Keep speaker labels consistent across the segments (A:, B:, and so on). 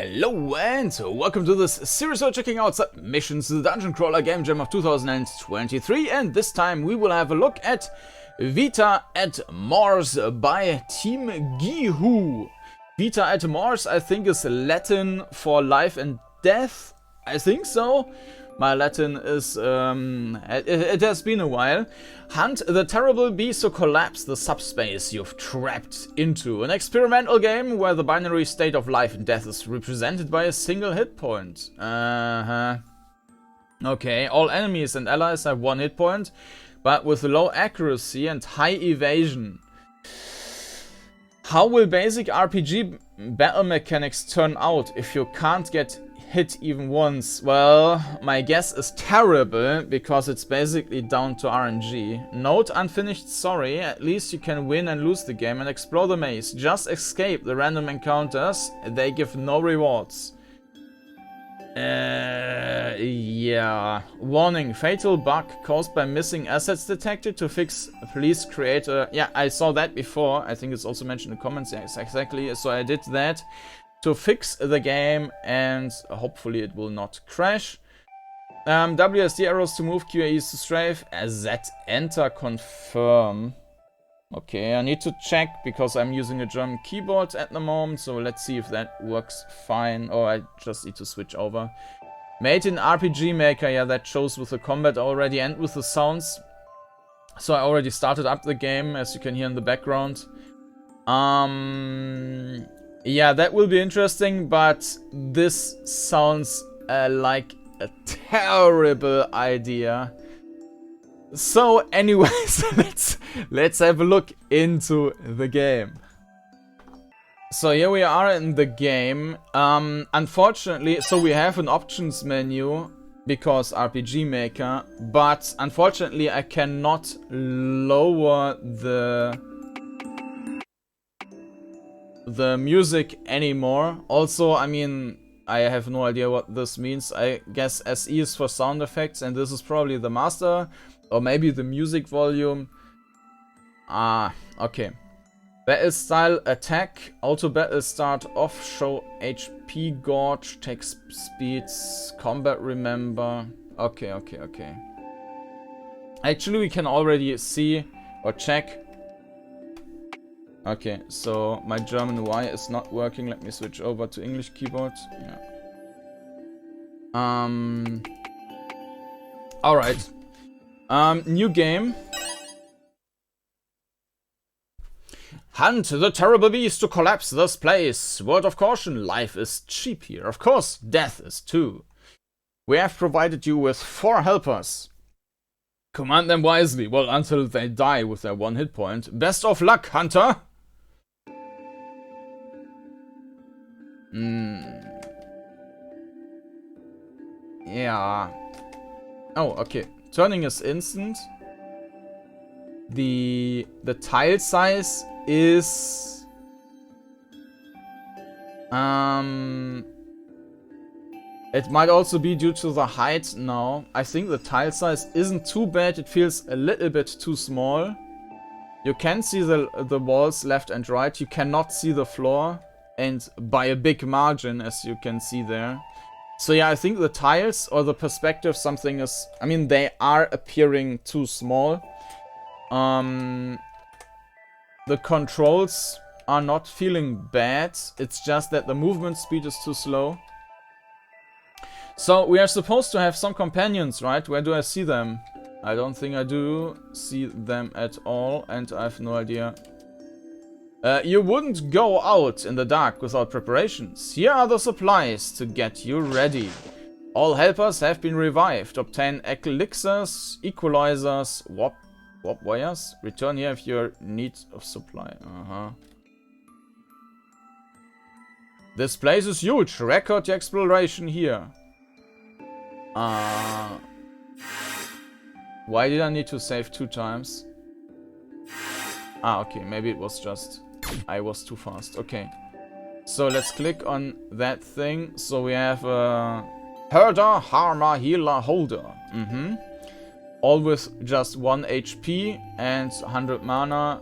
A: Hello and welcome to this series of checking out submissions to the Dungeoncrawler Gamejam of 2023, and this time we will have a look at Vita at Mars by teamgehu. Vita at Mars, I think, is Latin for life and death. I think so. My Latin is, it has been a while. Hunt the terrible beast to collapse the subspace you've trapped into. An experimental game where the binary state of life and death is represented by a single hit point. Okay, all enemies and allies have one hit point, but with low accuracy and high evasion. How will basic RPG battle mechanics turn out if you can't get hit even once? Well, my guess is terrible, because it's basically down to RNG. Note unfinished sorry, at least you can win and lose the game and explore the maze. Just escape the random encounters, they give no rewards. Yeah. Warning, fatal bug caused by missing assets detected. To fix, please create a... Yeah, I saw that before. I think it's also mentioned in the comments. Yes, exactly. So I did that to fix the game, and hopefully it will not crash. WSD arrows to move, QAEs to strafe, Z enter confirm. Okay, I need to check because I'm using a German keyboard at the moment, so let's see if that works fine. Or I just need to switch over. Made in RPG Maker, yeah, that shows with the combat already and with the sounds. So I already started up the game, as you can hear in the background. Yeah, that will be interesting, but this sounds like a terrible idea. So anyways, let's have a look into the game. So here we are in the game. Unfortunately, so we have an options menu because RPG Maker, but unfortunately I cannot lower the music anymore. Also, I mean, I have no idea what this means. I guess SE is for sound effects, and this is probably the master, or maybe the music volume. Okay. Battle style attack, auto battle start off, show HP gauge, text speeds, combat remember. Okay. Actually, we can already see or check. Okay, so my German Y is not working. Let me switch over to English keyboard. Yeah. Alright. New game. Hunt the terrible beast to collapse this place. Word of caution, life is cheap here. Of course, death is too. We have provided you with 4 helpers. Command them wisely, well, until they die with their 1 hit point. Best of luck, Hunter! Yeah. Oh, okay. Turning is instant. The tile size is it might also be due to the height now. I think the tile size isn't too bad. It feels a little bit too small. You can see the walls left and right. You cannot see the floor, and by a big margin, as you can see there. So yeah, I think the tiles or the perspective, something is... I mean, they are appearing too small. The controls are not feeling bad. It's just that the movement speed is too slow. So we are supposed to have some companions, right? Where do I see them? I don't think I do see them at all, and I have no idea. You wouldn't go out in the dark without preparations. Here are the supplies to get you ready. All helpers have been revived. Obtain elixirs, equalizers, warp wires. Return here if you're in need of supply. This place is huge. Record your exploration here. Why did I need to save 2 times? Okay, maybe it was just... I was too fast. Okay. So let's click on that thing. So we have a herder, harmer, healer, holder. All with just 1 HP and 100 mana.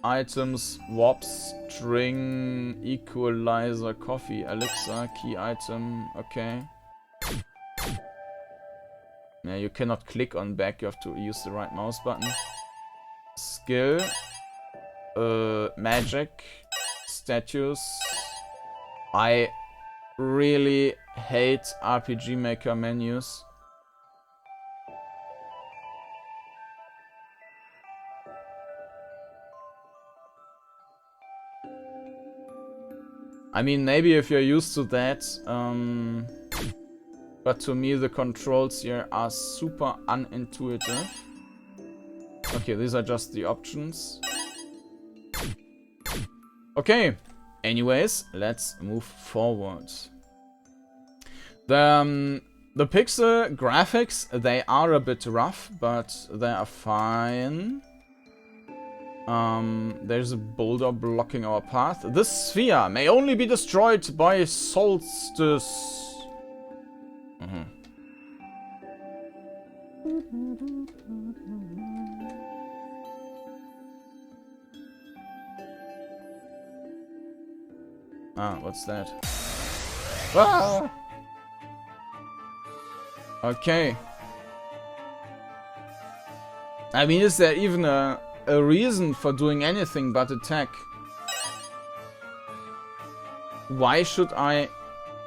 A: items, warp string, equalizer, coffee, elixir, key item, okay. Yeah, you cannot click on back, you have to use the right mouse button. Skill, magic, statues. I really hate RPG Maker menus. I mean, maybe if you're used to that, but to me the controls here are super unintuitive. Okay, these are just the options. Okay, anyways, let's move forward. The pixel graphics, they are a bit rough, but they are fine. There's a boulder blocking our path. This sphere may only be destroyed by solstice. Ah, what's that? Ah! Okay. I mean, is there even a reason for doing anything but attack? Why should I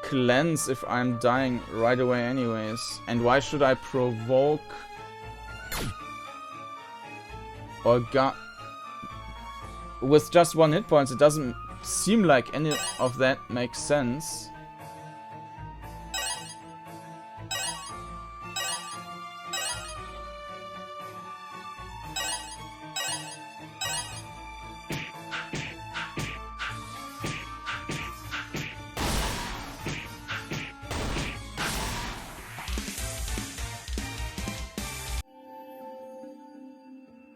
A: cleanse if I'm dying right away anyways? And why should I provoke or with just 1 hit points? It doesn't seem like any of that makes sense.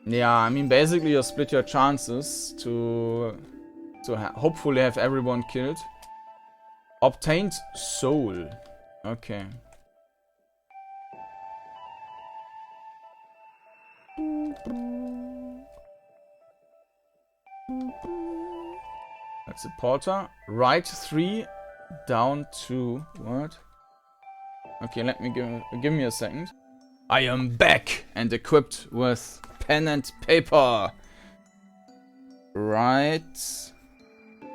A: Yeah, I mean, basically you split your chances to hopefully have everyone killed. Obtained soul. Okay. That's a porter. Right 3, down 2. What? Okay, let me give me a second. I am back and equipped with pen and paper. Right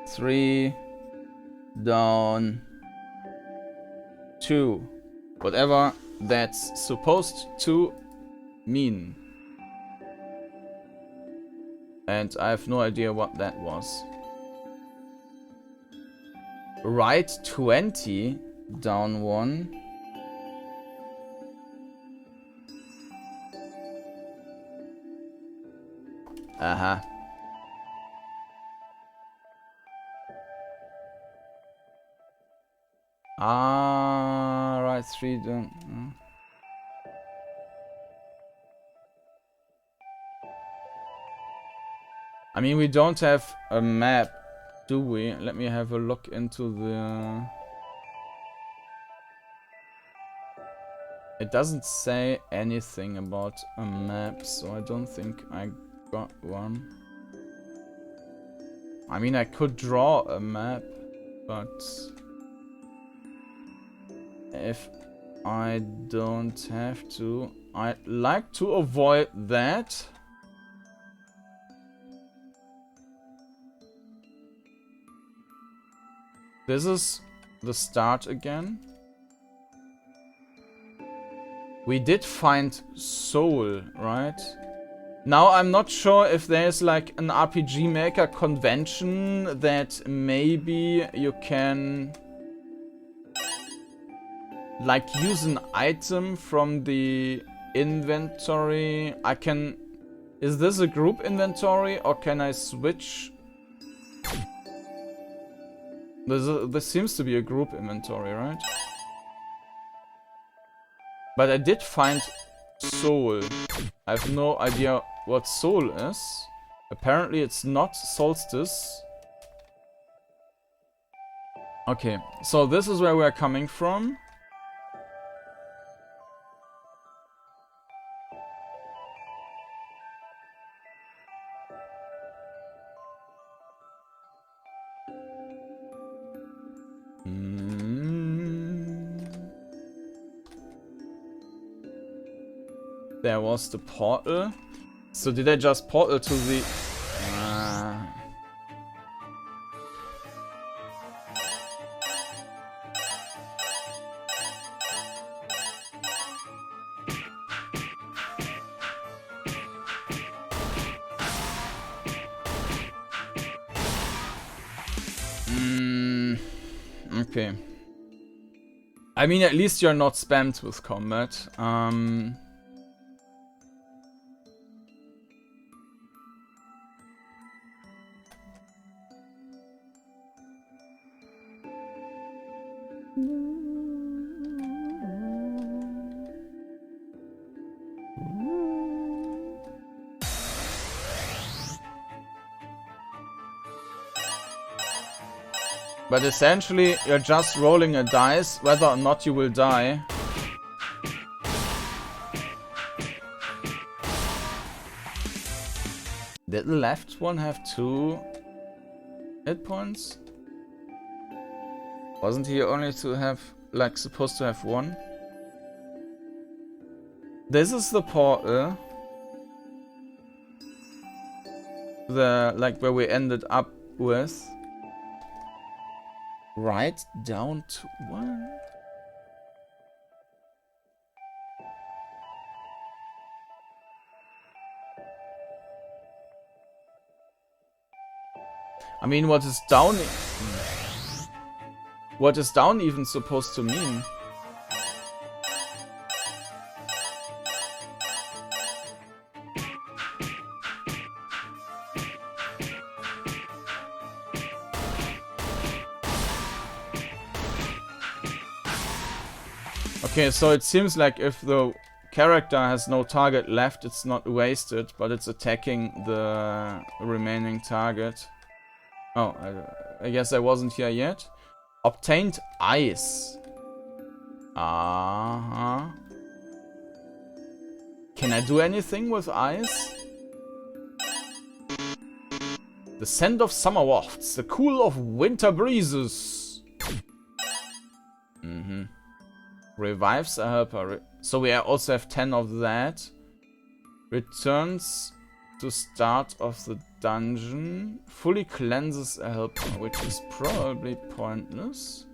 A: 3, down 2. Whatever that's supposed to mean. And I have no idea what that was. Right 20, down 1. Uh-huh. Ah, right 3 down. I mean, we don't have a map, do we? Let me have a look into the... It doesn't say anything about a map, so I don't think I got one. I mean, I could draw a map, but if I don't have to, I'd like to avoid that. This is the start again. We did find soul, right? Now I'm not sure if there's like an RPG Maker convention that maybe you can like use an item from the inventory. Is this a group inventory or can I switch? This seems to be a group inventory, right? But I did find soul. I have no idea what soul is. Apparently it's not solstice. Okay, so this is where we're coming from. There was the portal. So did I just portal to the... Okay. I mean, at least you're not spammed with combat. But essentially, you're just rolling a dice, whether or not you will die. Did the left one have 2 hit points? Wasn't he only to have, like, supposed to have 1? This is the portal. Like, where we ended up with. Right down to 1. I mean, what is down? What is down even supposed to mean? Okay, so it seems like if the character has no target left, it's not wasted, but it's attacking the remaining target. Oh, I guess I wasn't here yet. Obtained ice. Uh-huh. Can I do anything with ice? The scent of summer wafts, the cool of winter breezes. Mm-hmm. Revives a helper. So we also have 10 of that. Returns to start of the dungeon. Fully cleanses a helper, which is probably pointless.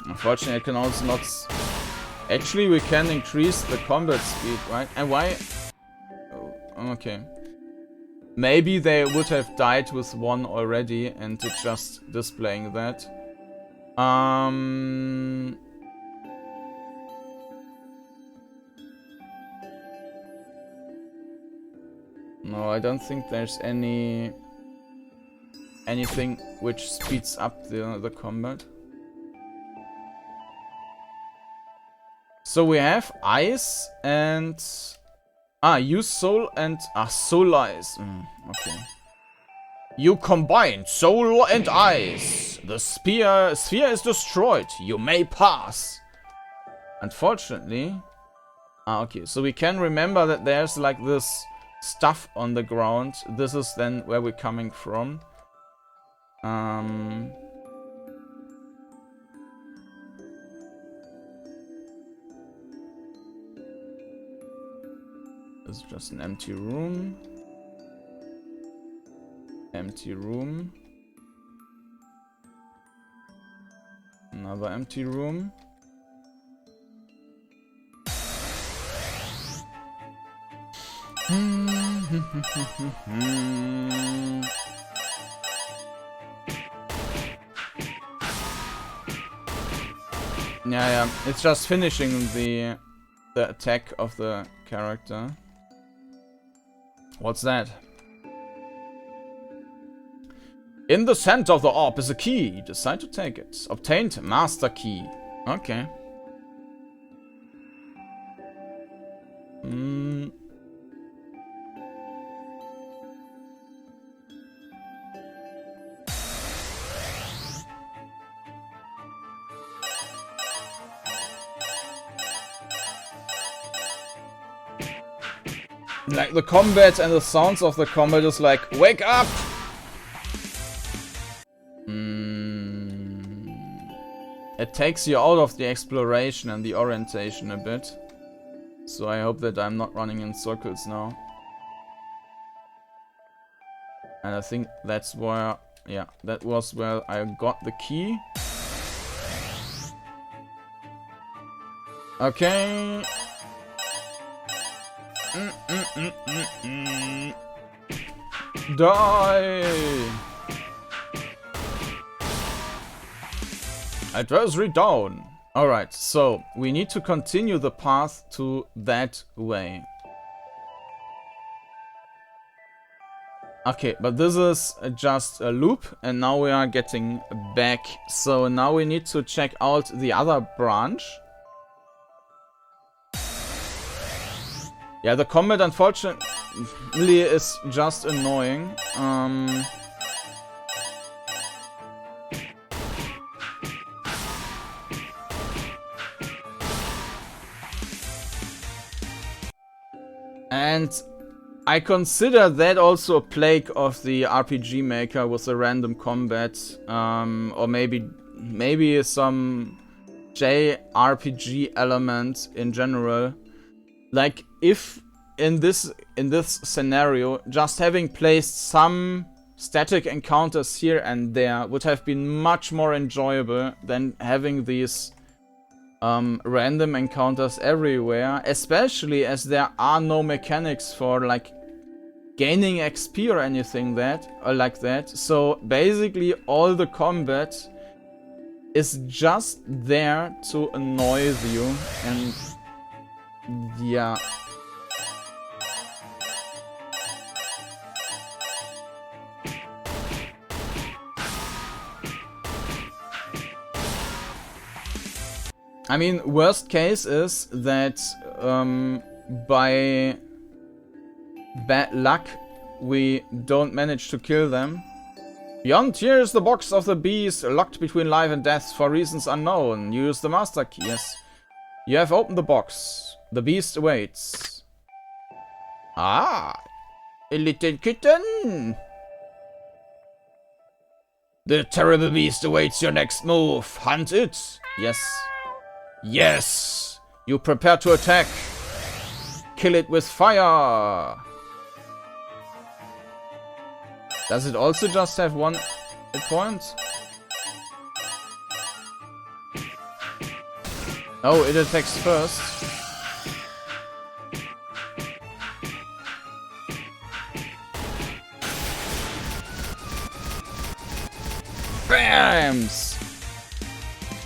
A: Unfortunately, I can also not... Actually, we can increase the combat speed, right? And why... Okay. Maybe they would have died with 1 already and it's just displaying that. No, I don't think there's anything which speeds up the combat. So we have ice and... use soul and... soul ice. Okay. You combine soul and ice. The sphere is destroyed. You may pass. Unfortunately... okay. So we can remember that there's like this stuff on the ground. This is then where we're coming from. It's just an empty room. Empty room. Another empty room. Yeah, it's just finishing the attack of the character. What's that? In the center of the orb is a key. Decide to take it. Obtained master key. Okay. Like, the combat and the sounds of the combat is like, wake up! It takes you out of the exploration and the orientation a bit. So I hope that I'm not running in circles now. And I think that's where, yeah, that was where I got the key. Okay. Die! Adversary down. Alright, so we need to continue the path to that way. Okay, but this is just a loop, and now we are getting back. So now we need to check out the other branch. Yeah, the combat unfortunately is just annoying. And I consider that also a plague of the RPG Maker with the random combat, or maybe some JRPG element in general. Like, if in this scenario, just having placed some static encounters here and there would have been much more enjoyable than having these random encounters everywhere, especially as there are no mechanics for like gaining XP or anything like that. So basically all the combat is just there to annoy you, and yeah. I mean, worst case is that by bad luck we don't manage to kill them. Beyond here is the box of the beast, locked between life and death for reasons unknown. Use the master key. Yes. You have opened the box. The beast awaits. Ah, a little kitten. The terrible beast awaits your next move. Hunt it. Yes. Yes! You prepare to attack. Kill it with fire. Does it also just have one hit point? Oh, it attacks first. Bams!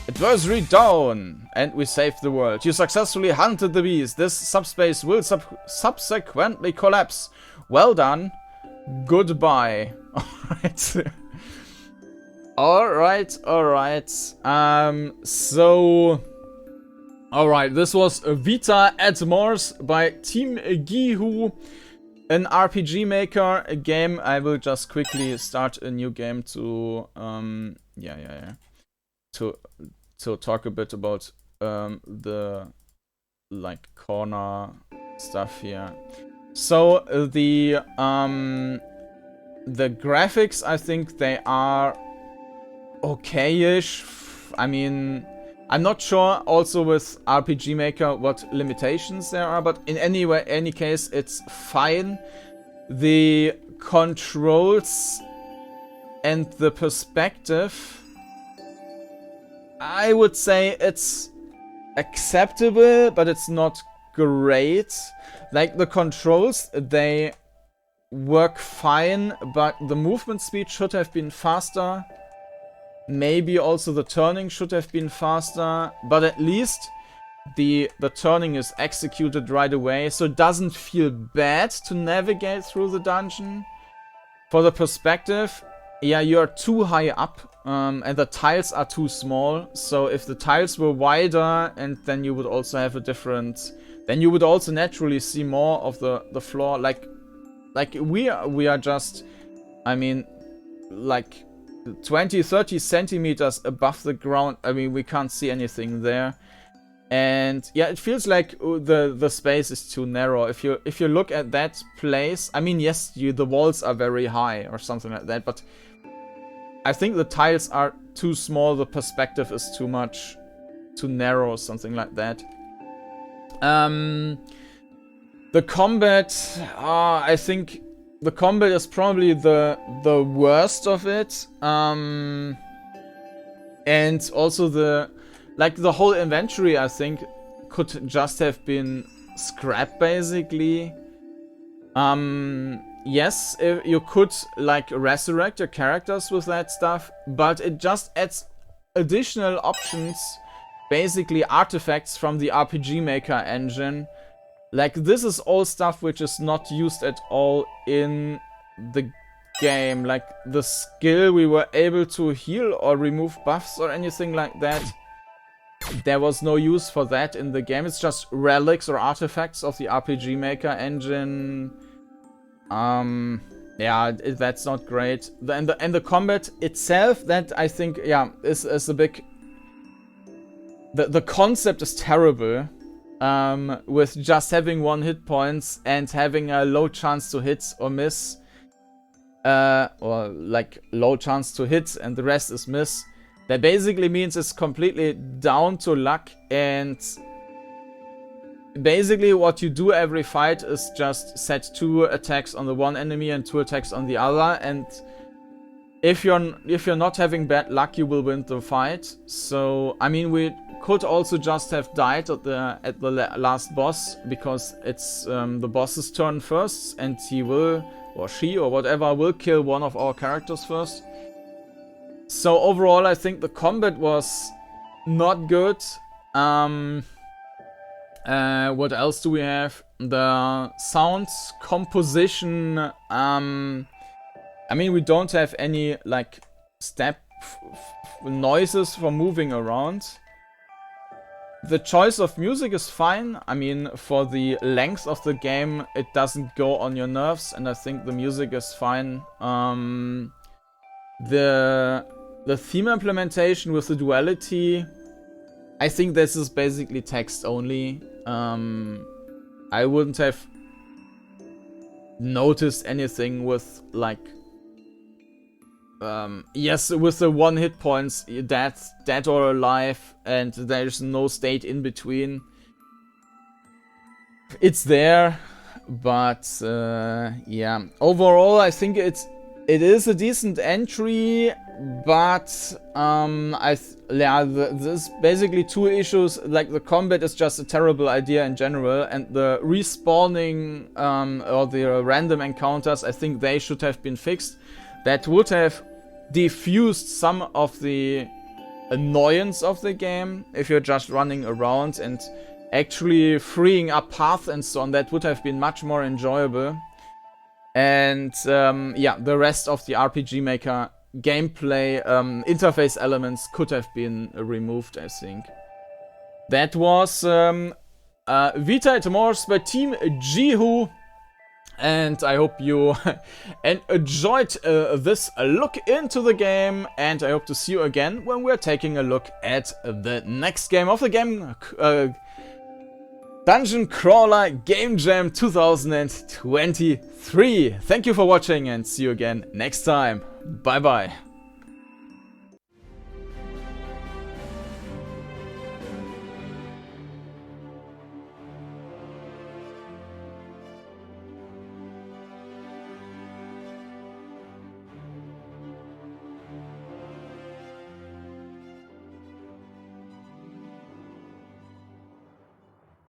A: Adversary down! And we saved the world. You successfully hunted the beast. This subspace will subsequently collapse. Well done. Goodbye. Alright. Alright. So... Alright, this was Vita at Mars by teamgehu, an RPG Maker game. I will just quickly start a new game to... To talk a bit about the like corner stuff here. So the graphics, I think they are okay-ish. I mean, I'm not sure also with RPG Maker what limitations there are, but in any case it's fine. The controls and the perspective, I would say it's acceptable, but it's not great. Like, the controls, they work fine, but the movement speed should have been faster. Maybe also the turning should have been faster, but at least the turning is executed right away, so it doesn't feel bad to navigate through the dungeon. For the perspective, yeah, you're too high up, and the tiles are too small. So if the tiles were wider, and then you would also have a different... Then you would also naturally see more of the floor. Like we are just... I mean, like 20-30 centimeters above the ground. I mean, we can't see anything there. And yeah, it feels like the space is too narrow. If you look at that place, I mean, yes, the walls are very high or something like that, but I think the tiles are too small. The perspective is too narrow, something like that. The combat, I think the combat is probably the worst of it. And also the whole inventory, I think, could just have been scrapped, basically. Yes, you could, like, resurrect your characters with that stuff, but it just adds additional options, basically artifacts from the RPG Maker engine. Like, this is all stuff which is not used at all in the game. Like, the skill, we were able to heal or remove buffs or anything like that. There was no use for that in the game. It's just relics or artifacts of the RPG Maker engine. Yeah, that's not great. And the combat itself, that I think, yeah, is a big... The concept is terrible. With just having 1 hit points and having a low chance to hit or miss. Or like low chance to hit and the rest is miss. That basically means it's completely down to luck, and basically what you do every fight is just set 2 attacks on the one enemy and 2 attacks on the other, and if you're not having bad luck, you will win the fight. So I mean, we could also just have died at the last boss, because it's the boss's turn first, and he will, or she or whatever, will kill one of our characters first. So overall, I think the combat was not good. What else do we have? The sound composition. I mean, we don't have any like step noises for moving around. The choice of music is fine. I mean, for the length of the game, it doesn't go on your nerves, and I think the music is fine. The theme implementation with the duality, I think this is basically text only. I wouldn't have noticed anything with like yes, with the 1 hit points, dead or alive, and there's no state in between. It's there, but yeah. Overall, I think it is a decent entry, but there's basically 2 issues. Like, the combat is just a terrible idea in general, and the respawning or the random encounters, I think they should have been fixed. That would have diffused some of the annoyance of the game if you're just running around, and actually freeing up paths and so on. That would have been much more enjoyable. And yeah, the rest of the RPG Maker gameplay interface elements could have been removed, I think. That was Vita Tomorrow's by teamgehu, and I hope you enjoyed this look into the game, and I hope to see you again when we're taking a look at the next game of the game, Dungeoncrawler Gamejam 2023. Thank you for watching, and see you again next time. Bye bye.